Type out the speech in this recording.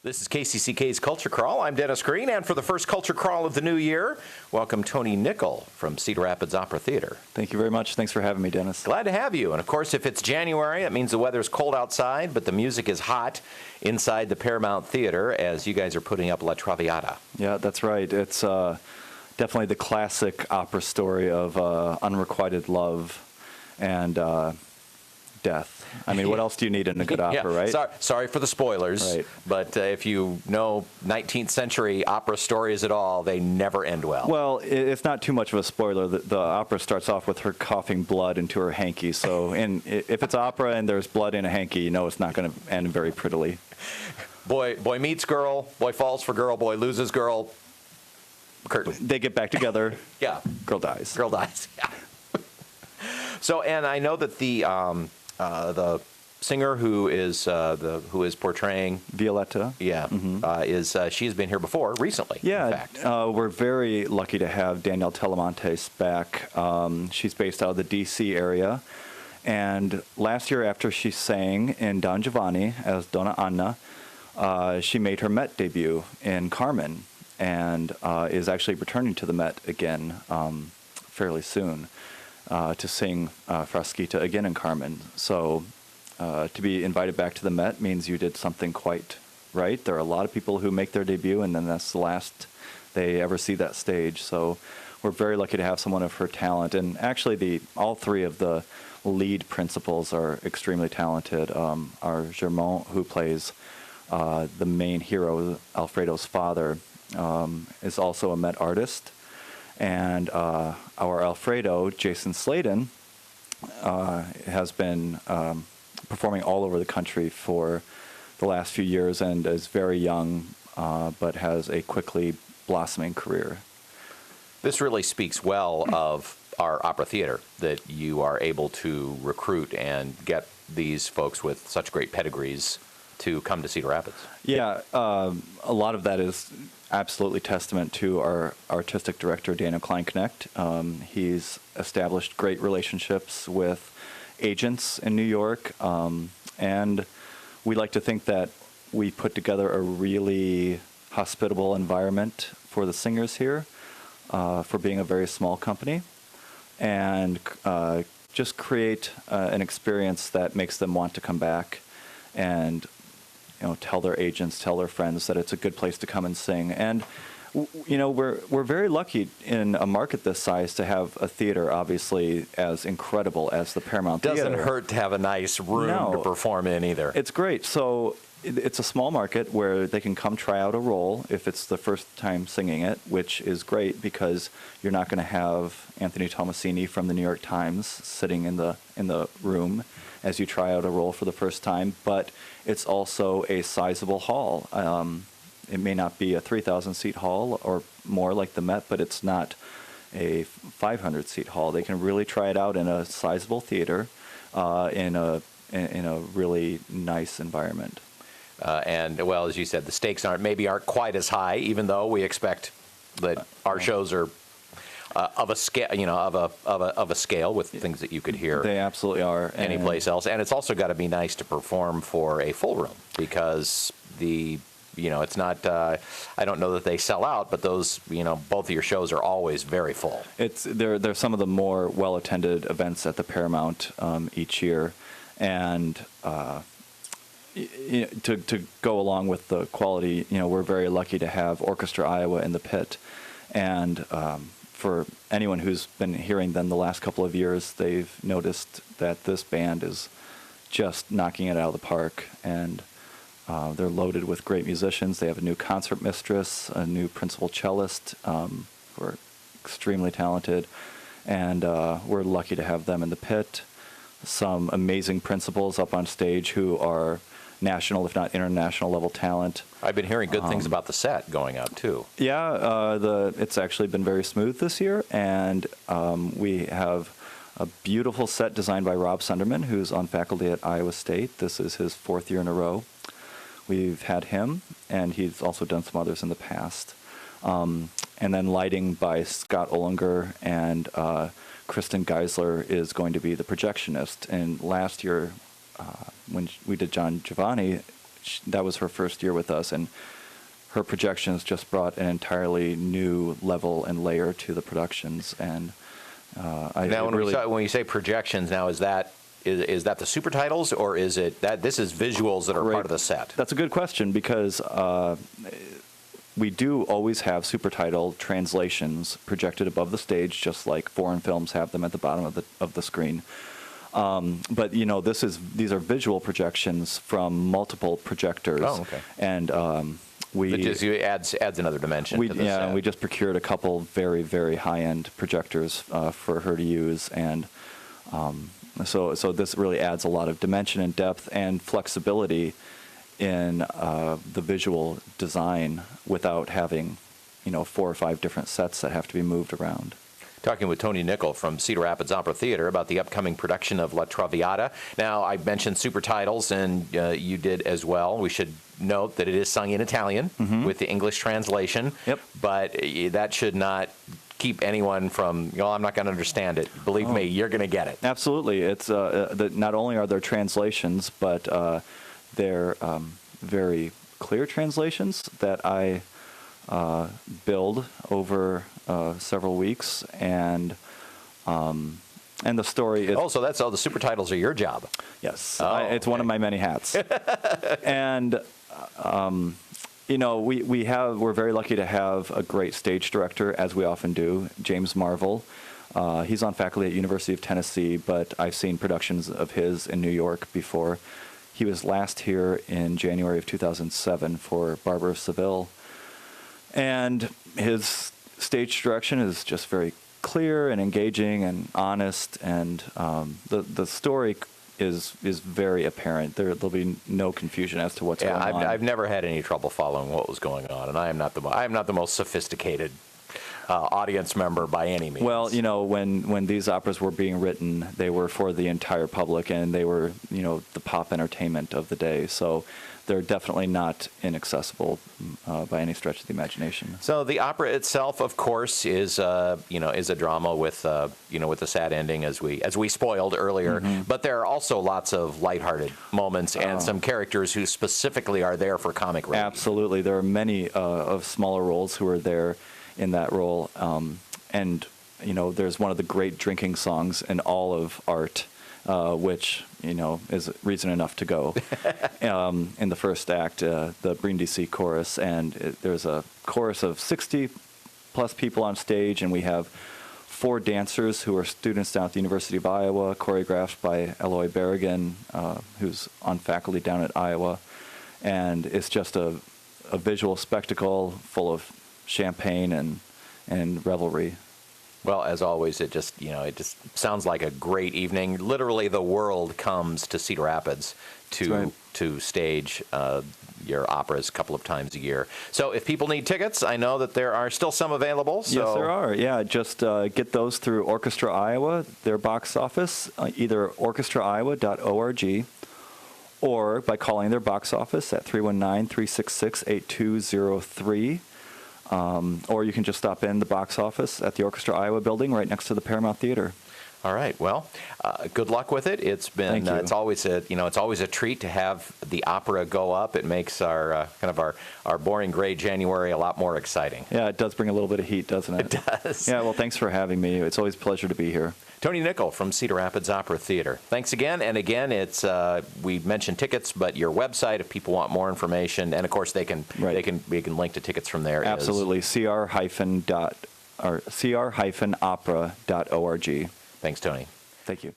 This is KCCK's Culture Crawl. I'm Dennis Green, and for the first Culture Crawl of the new year, welcome Tony Nickle from Cedar Rapids Opera Theatre. Thank you very much. Thanks for having me, Dennis. Glad to have you. And of course, if it's January, it means the weather's cold outside, but the music is hot inside the Paramount Theatre as you guys are putting up La Traviata. Yeah, that's right. It's definitely the classic opera story of unrequited love and death. I mean, what else do you need in a good opera, right? Sorry for the spoilers, right. But if you know 19th century opera stories at all, they never end well. Well, it's not too much of a spoiler. The opera starts off with her coughing blood into her hanky. So if it's opera and there's blood in a hanky, you know it's not going to end very prettily. Boy meets girl, boy falls for girl, boy loses girl, curtain. They get back together. Yeah. Girl dies. Girl dies, yeah. So, and I know that the singer who is portraying Violetta, she's been here before recently. Yeah, in fact. We're very lucky to have Danielle Telemontes back. She's based out of the D.C. area, and last year after she sang in Don Giovanni as Donna Anna, she made her Met debut in Carmen, and is actually returning to the Met again fairly soon. To sing Frasquita again in Carmen. So to be invited back to the Met means you did something quite right. There are a lot of people who make their debut and then that's the last they ever see that stage. So we're very lucky to have someone of her talent. And actually all three of the lead principals are extremely talented. Our Germont, who plays the main hero, Alfredo's father, is also a Met artist. And our Alfredo, Jason Sladen, has been performing all over the country for the last few years and is very young, but has a quickly blossoming career. This really speaks well of our opera theater, that you are able to recruit and get these folks with such great pedigrees to come to Cedar Rapids. Yeah, a lot of that is absolutely testament to our artistic director, Daniel Kleinknecht. He's established great relationships with agents in New York, and we like to think that we put together a really hospitable environment for the singers here, for being a very small company, and just create an experience that makes them want to come back and tell their agents, tell their friends that it's a good place to come and sing. And, we're very lucky in a market this size to have a theater, obviously, as incredible as the Paramount Theatre. Doesn't hurt to have a nice room to perform in either. It's great. So it's a small market where they can come try out a role if it's the first time singing it, which is great because you're not going to have Anthony Tomasini from the New York Times sitting in the room as you try out a role for the first time, but it's also a sizable hall. It may not be a 3,000-seat hall or more like the Met, but it's not a 500-seat hall. They can really try it out in a sizable theater in a really nice environment. And well, as you said, the stakes aren't quite as high, even though we expect that our shows are of a scale, of a scale with things that you could hear. They absolutely are. Any place else, and it's also got to be nice to perform for a full room because it's not. I don't know that they sell out, but those, both of your shows are always very full. They're some of the more well-attended events at the Paramount each year, and to go along with the quality, we're very lucky to have Orchestra Iowa in the pit, and for anyone who's been hearing them the last couple of years, they've noticed that this band is just knocking it out of the park, and they're loaded with great musicians. They have a new concert mistress, a new principal cellist, who are extremely talented, and we're lucky to have them in the pit. Some amazing principals up on stage who are national, if not international level talent. I've been hearing good things about the set going up too. Yeah, it's actually been very smooth this year, and we have a beautiful set designed by Rob Sunderman, who's on faculty at Iowa State. This is his 4th year in a row. We've had him, and he's also done some others in the past. And then lighting by Scott Ollinger, and Kristen Geisler is going to be the projectionist. And last year, when we did John Giovanni, that was her first year with us, and her projections just brought an entirely new level and layer to the productions. And now, when you say projections, now is that the super titles, or is it that this is visuals that are part of the set? That's a good question, because we do always have super title translations projected above the stage, just like foreign films have them at the bottom of the screen. But these are visual projections from multiple projectors. Oh, okay. And it just adds another dimension to the set. We just procured a couple very, very high-end projectors for her to use, and so this really adds a lot of dimension and depth and flexibility in the visual design without having 4 or 5 different sets that have to be moved around. Talking with Tony Nickle from Cedar Rapids Opera Theatre about the upcoming production of La Traviata. Now, I mentioned super titles, and you did as well. We should note that it is sung in Italian with the English translation. Yep. But that should not keep anyone from, I'm not going to understand it. Believe me, you're going to get it. Absolutely. It's not only are there translations, but they're very clear translations that I build over several weeks, and the story is... so the super titles are your job. Yes. It's one of my many hats. And we're very lucky to have a great stage director, as we often do, James Marvel. He's on faculty at University of Tennessee, but I've seen productions of his in New York before. He was last here in January of 2007 for Barber of Seville. And his stage direction is just very clear and engaging and honest, and the story is very apparent. There'll be no confusion as to what's going on. I've never had any trouble following what was going on, and I am not the most sophisticated audience member by any means. Well, when these operas were being written, they were for the entire public, and they were the pop entertainment of the day. So they're definitely not inaccessible by any stretch of the imagination. So the opera itself, of course, is a drama with with a sad ending, as we spoiled earlier. Mm-hmm. But there are also lots of lighthearted moments and some characters who specifically are there for comic relief. Absolutely, there are many of smaller roles who are there in that role, and there's one of the great drinking songs in all of art. Which is reason enough to go in the first act, the Brindisi chorus, and there's a chorus of 60-plus people on stage, and we have 4 dancers who are students down at the University of Iowa, choreographed by Eloy Berrigan, who's on faculty down at Iowa, and it's just a visual spectacle full of champagne and revelry. Well, as always, it just sounds like a great evening. Literally, the world comes to Cedar Rapids to stage your operas a couple of times a year. So if people need tickets, I know that there are still some available. So. Yes, there are. Yeah, just get those through Orchestra Iowa, their box office, either orchestraiowa.org, or by calling their box office at 319-366-8203. Or you can just stop in the box office at the Orchestra Iowa building right next to the Paramount Theatre. All right. Well, good luck with it. It's been it's always a treat to have the opera go up. It makes our our boring gray January a lot more exciting. Yeah, it does bring a little bit of heat, doesn't it? It does. Yeah. Well, thanks for having me. It's always a pleasure to be here. Tony Nickle from Cedar Rapids Opera Theatre. Thanks again. And again, it's we mentioned tickets, but your website, if people want more information, and of course we can link to tickets from there. Absolutely. cr-opera.org. Thanks, Tony. Thank you.